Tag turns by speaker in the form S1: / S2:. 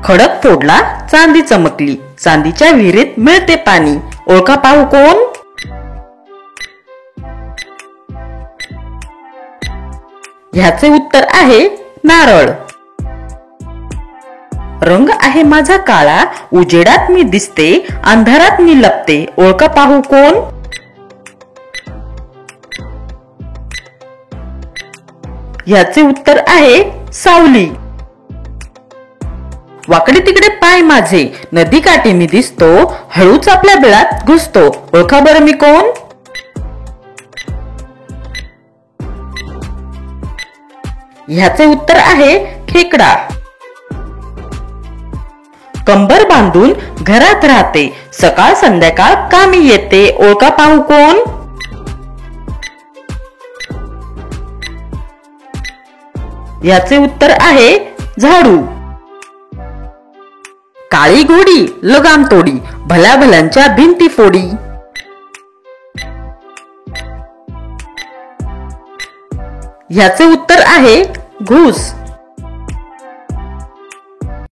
S1: खडक फोडला चांदी चमकली, चांदीच्या विहिरीत मिळते पाणी. ओळखा पाहू कोण? ह्याचे उत्तर आहे नारळ. रंग आहे माझा काळा, उजेडात मी दिसते, अंधारात मी लपते. ओळखा पाहू कोण? ह्याचे उत्तर आहे सावली. वाकडे तिकडे पाय माझे, नदी काठी मी दिसतो, हळूच आपल्या बिळात घुसतो. ओळखा बरं मी कोण? ह्याचे उत्तर आहे खेकडा. कंबर बांधून घरात राहते, सकाळ संध्याकाळ कामी येते. ओळखा पाहू कोण? याचे उत्तर आहे झाडू. काळी घोडी लगाम तोडी, भल्या भल्यांच्या भिंती फोडी. याचे उत्तर आहे घूस.